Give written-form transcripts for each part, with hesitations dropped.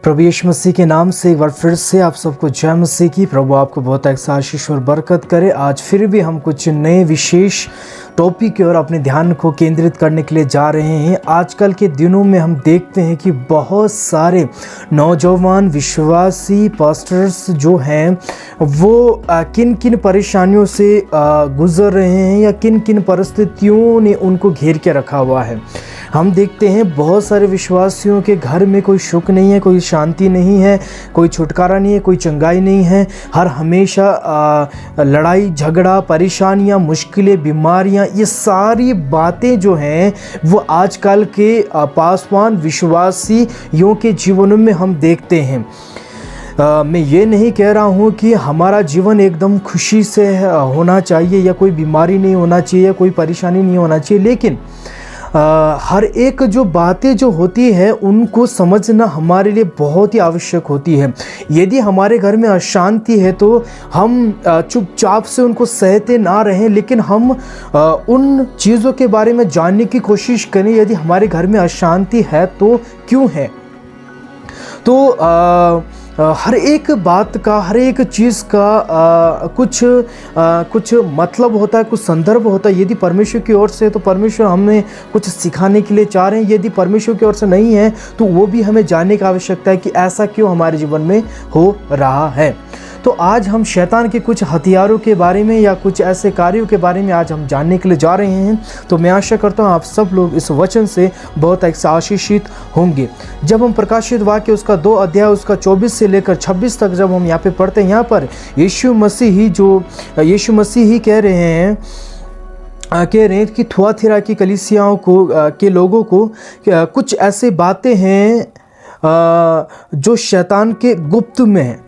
प्रभु यीशु मसीह के नाम से एक बार फिर से आप सबको जय मसीह की। प्रभु आपको बहुत आशीष और बरकत करे। आज फिर भी हम कुछ नए विशेष टॉपिक की ओर अपने ध्यान को केंद्रित करने के लिए जा रहे हैं। आजकल के दिनों में हम देखते हैं कि बहुत सारे नौजवान विश्वासी पास्टर्स जो हैं वो किन किन परेशानियों से गुजर रहे हैं या किन किन परिस्थितियों ने उनको घेर के रखा हुआ है। हम देखते हैं बहुत सारे विश्वासियों के घर में कोई सुख नहीं है, कोई शांति नहीं है, कोई छुटकारा नहीं है, कोई चंगाई नहीं है। हर हमेशा लड़ाई झगड़ा, परेशानियां, मुश्किलें, बीमारियां, ये सारी बातें जो हैं वो आजकल के पासवान विश्वासियों के जीवनों में हम देखते हैं। मैं ये नहीं कह रहा हूँ कि हमारा जीवन एकदम खुशी से होना चाहिए या कोई बीमारी नहीं होना चाहिए या कोई परेशानी नहीं होना चाहिए, लेकिन हर एक जो बातें जो होती है उनको समझना हमारे लिए बहुत ही आवश्यक होती है। यदि हमारे घर में अशांति है तो हम चुपचाप से उनको सहते ना रहें, लेकिन हम उन चीज़ों के बारे में जानने की कोशिश करें। यदि हमारे घर में अशांति है तो क्यों है, तो हर एक बात का, हर एक चीज़ का कुछ मतलब होता है, कुछ संदर्भ होता है। यदि परमेश्वर की ओर से है तो परमेश्वर हमें कुछ सिखाने के लिए चाह रहे हैं। यदि परमेश्वर की ओर से नहीं है तो वो भी हमें जानने की आवश्यकता है कि ऐसा क्यों हमारे जीवन में हो रहा है। तो आज हम शैतान के कुछ हथियारों के बारे में या कुछ ऐसे कार्यों के बारे में आज हम जानने के लिए जा रहे हैं। तो मैं आशा करता हूँ आप सब लोग इस वचन से बहुत आशीषित होंगे। जब हम प्रकाशित वाक्य उसका 2 अध्याय उसका 24 से लेकर 26 तक जब हम यहाँ पे पढ़ते हैं, यहाँ पर यीशु मसीह ही कह रहे हैं कि थुआथिरा की कलीसियाओं को के लोगों को कुछ ऐसे बातें हैं जो शैतान के गुप्त में हैं।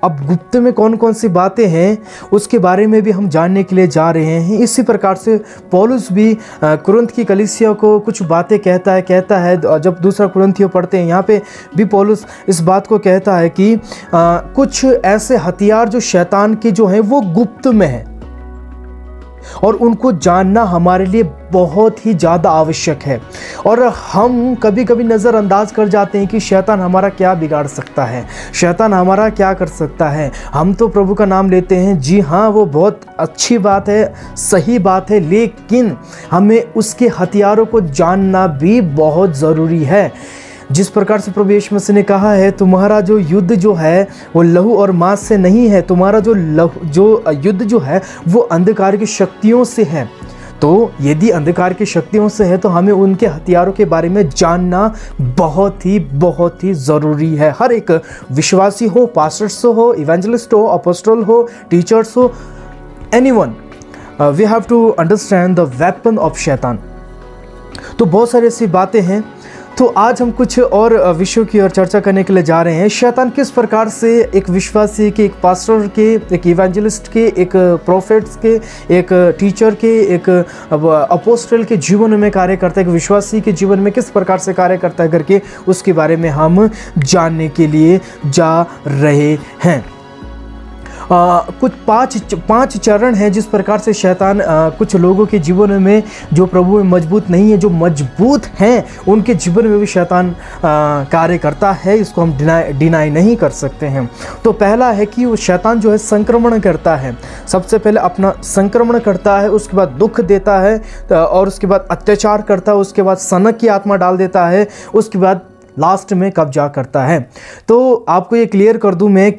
अब गुप्त में कौन कौन सी बातें हैं उसके बारे में भी हम जानने के लिए जा रहे हैं। इसी प्रकार से पौलुस भी कुरिन्थ की कलीसिया को कुछ बातें कहता है। जब दूसरा कुरिन्थियों पढ़ते हैं, यहाँ पे भी पौलुस इस बात को कहता है कि कुछ ऐसे हथियार जो शैतान के जो हैं वो गुप्त में हैं और उनको जानना हमारे लिए बहुत ही ज़्यादा आवश्यक है। और हम कभी कभी नज़रअंदाज कर जाते हैं कि शैतान हमारा क्या बिगाड़ सकता है, शैतान हमारा क्या कर सकता है। हम तो प्रभु का नाम लेते हैं, जी हाँ, वो बहुत अच्छी बात है, सही बात है, लेकिन हमें उसके हथियारों को जानना भी बहुत ज़रूरी है। जिस प्रकार से प्रभु यीशु मसीह ने कहा है, तुम्हारा जो युद्ध जो है वो लहू और मांस से नहीं है, तुम्हारा जो युद्ध जो है वो अंधकार की शक्तियों से है। तो यदि अंधकार की शक्तियों से है तो हमें उनके हथियारों के बारे में जानना बहुत ही ज़रूरी है। हर एक विश्वासी हो, पास्टर्स हो, इवेंजलिस्ट हो, अपोस्टल हो, टीचर्स हो, anyone, we have to understand the weapon of शैतान। तो बहुत सारी ऐसी बातें हैं। तो आज हम कुछ और विषयों की ओर चर्चा करने के लिए जा रहे हैं। शैतान किस प्रकार से एक विश्वासी के, एक पास्टर के, एक इवेंजलिस्ट के, एक प्रोफेट्स के, एक टीचर के, एक अपोस्टल के जीवन में कार्य करता है, एक विश्वासी के जीवन में किस प्रकार से कार्य करता है करके उसके बारे में हम जानने के लिए जा रहे हैं। कुछ पांच चरण हैं जिस प्रकार से शैतान कुछ लोगों के जीवन में जो प्रभु में मजबूत नहीं है, जो मजबूत हैं, उनके जीवन में भी शैतान कार्य करता है। इसको हम डिनाई नहीं कर सकते हैं। तो पहला है कि वो शैतान जो है संक्रमण करता है। सबसे पहले अपना संक्रमण करता है, उसके बाद दुख देता है और उसके बाद अत्याचार करता है, उसके बाद सनक की आत्मा डाल देता है, उसके बाद लास्ट में कब्जा करता है। तो आपको ये क्लियर कर दूं मैं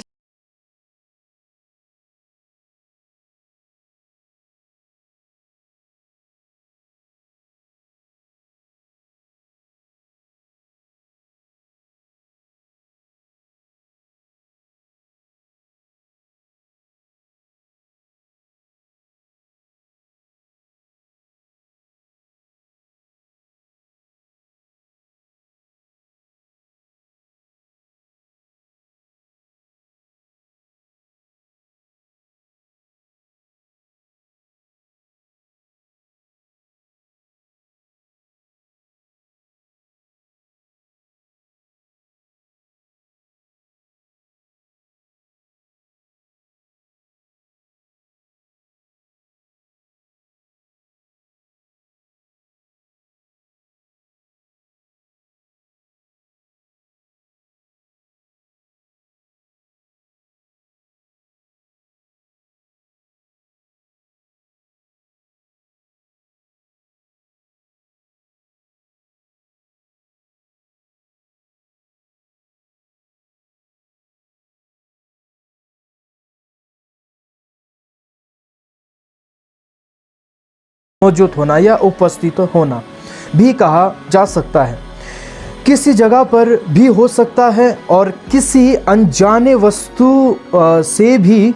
मौजूद होना या उपस्थित होना भी कहा जा सकता है। किसी जगह पर भी हो सकता है और किसी अनजाने वस्तु से भी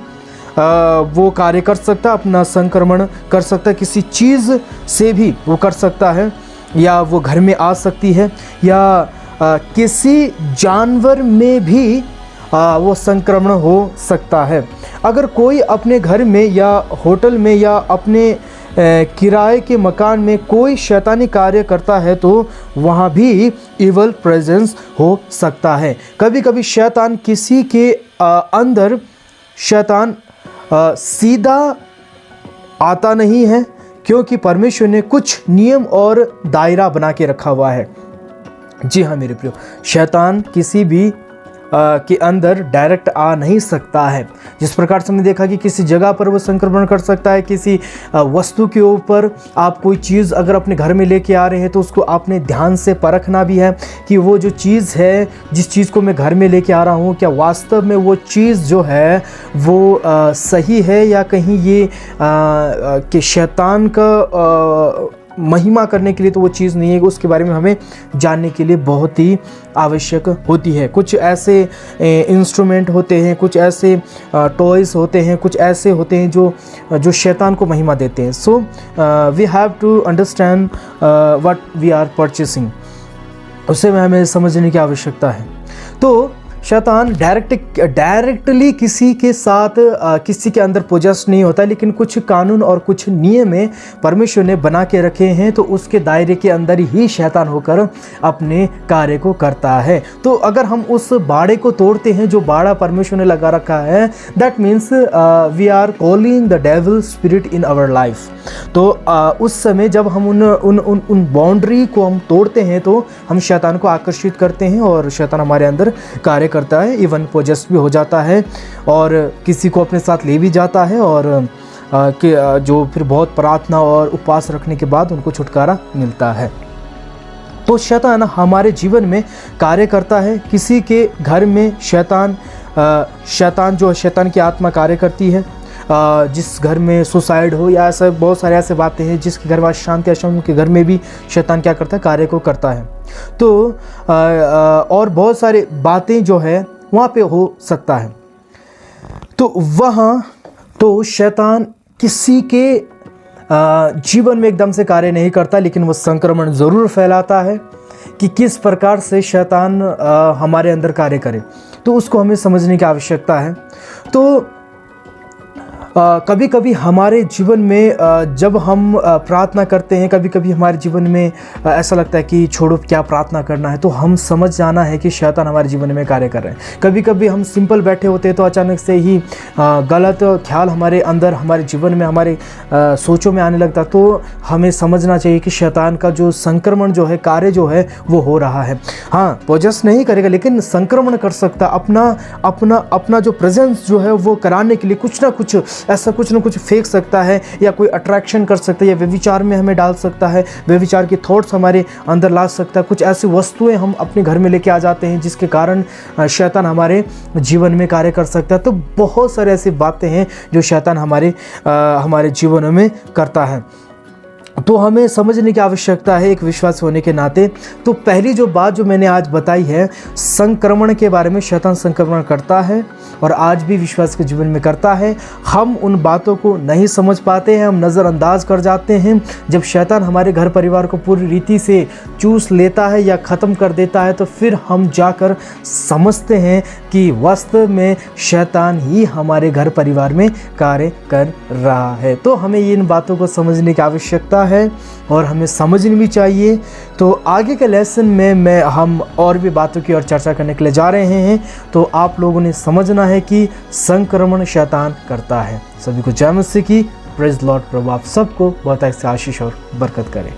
वो कार्य कर सकता है, अपना संक्रमण कर सकता है। किसी चीज़ से भी वो कर सकता है, या वो घर में आ सकती है, या किसी जानवर में भी वो संक्रमण हो सकता है। अगर कोई अपने घर में या होटल में या अपने किराए के मकान में कोई शैतानी कार्य करता है तो वहाँ भी इवल प्रेजेंस हो सकता है। कभी कभी शैतान किसी के अंदर शैतान सीधा आता नहीं है, क्योंकि परमेश्वर ने कुछ नियम और दायरा बना के रखा हुआ है। जी हाँ मेरे प्रियो, शैतान किसी भी के अंदर डायरेक्ट आ नहीं सकता है। जिस प्रकार से हमने देखा कि किसी जगह पर वो संक्रमण कर सकता है, किसी वस्तु के ऊपर आप कोई चीज़ अगर अपने घर में लेके आ रहे हैं तो उसको आपने ध्यान से परखना भी है कि वो जो चीज़ है, जिस चीज़ को मैं घर में लेके आ रहा हूँ, क्या वास्तव में वो चीज़ जो है वो सही है, या कहीं ये कि शैतान का महिमा करने के लिए तो वो चीज़ नहीं है। उसके बारे में हमें जानने के लिए बहुत ही आवश्यक होती है। कुछ ऐसे इंस्ट्रूमेंट होते हैं, कुछ ऐसे टॉयज़ होते हैं, कुछ ऐसे होते हैं जो शैतान को महिमा देते हैं। So we have to understand what we are purchasing, उसे हमें समझने की आवश्यकता है। तो शैतान डायरेक्टली किसी के साथ किसी के अंदर पोजेस नहीं होता, लेकिन कुछ कानून और कुछ नियम परमेश्वर ने बना के रखे हैं, तो उसके दायरे के अंदर ही शैतान होकर अपने कार्य को करता है। तो अगर हम उस बाड़े को तोड़ते हैं जो बाड़ा परमेश्वर ने लगा रखा है, that means we are calling the devil spirit in our life. तो उस समय जब हम उन बाउंड्री को हम तोड़ते हैं तो हम शैतान को आकर्षित करते हैं और शैतान हमारे अंदर कार्य करता है, इवन पोजेस भी हो जाता है और किसी को अपने साथ ले भी जाता है, और जो फिर बहुत प्रार्थना और उपवास रखने के बाद उनको छुटकारा मिलता है। तो शैतान हमारे जीवन में कार्य करता है। किसी के घर में शैतान जो शैतान की आत्मा कार्य करती है, जिस घर में सुसाइड हो या ऐसा बहुत सारे ऐसे बातें हैं जिसके घर में शांति अशांति, के घर में भी शैतान क्या करता है, कार्य को करता है। तो और बहुत सारी बातें जो है वहाँ पे हो सकता है। तो वहाँ तो शैतान किसी के जीवन में एकदम से कार्य नहीं करता, लेकिन वो संक्रमण ज़रूर फैलाता है कि किस प्रकार से शैतान हमारे अंदर कार्य करे। तो उसको हमें समझने की आवश्यकता है। तो कभी कभी हमारे जीवन में जब हम प्रार्थना करते हैं, कभी कभी हमारे जीवन में ऐसा लगता है कि छोड़ो क्या प्रार्थना करना है, तो हम समझ जाना है कि शैतान हमारे जीवन में कार्य कर रहे हैं। कभी कभी हम सिंपल बैठे होते हैं तो अचानक से ही गलत ख्याल हमारे अंदर, हमारे जीवन में, हमारे सोचों में आने लगता, तो हमें समझना चाहिए कि शैतान का जो संक्रमण जो है, कार्य जो है वो हो रहा है। हाँ, पोजेस नहीं करेगा लेकिन संक्रमण कर सकता, अपना जो प्रेजेंस जो है वो कराने के लिए कुछ ना कुछ ऐसा कुछ ना कुछ फेंक सकता है, या कोई अट्रैक्शन कर सकता है, या व्यभिचार में हमें डाल सकता है, व्यभिचार के थॉट्स हमारे अंदर ला सकता है। कुछ ऐसी वस्तुएं हम अपने घर में लेके आ जाते हैं जिसके कारण शैतान हमारे जीवन में कार्य कर सकता है। तो बहुत सारे ऐसी बातें हैं जो शैतान हमारे जीवन में करता है। तो हमें समझने की आवश्यकता है एक विश्वासी होने के नाते। तो पहली जो बात जो मैंने आज बताई है संक्रमण के बारे में, शैतान संक्रमण करता है और आज भी विश्वास के जीवन में करता है। हम उन बातों को नहीं समझ पाते हैं, हम नज़रअंदाज कर जाते हैं। जब शैतान हमारे घर परिवार को पूरी रीति से चूस लेता है या ख़त्म कर देता है, तो फिर हम जाकर समझते हैं कि वास्तव में शैतान ही हमारे घर परिवार में कार्य कर रहा है। तो हमें इन बातों को समझने की आवश्यकता है और हमें समझनी भी चाहिए। तो आगे के लेसन में हम और भी बातों की और चर्चा करने के लिए जा रहे हैं। तो आप लोगों ने समझना है कि संक्रमण शैतान करता है। सभी को जय मसीह की, प्रेज लॉर्ड। प्रभु आप सबको बहुत ऐसे आशीष और बरकत करे।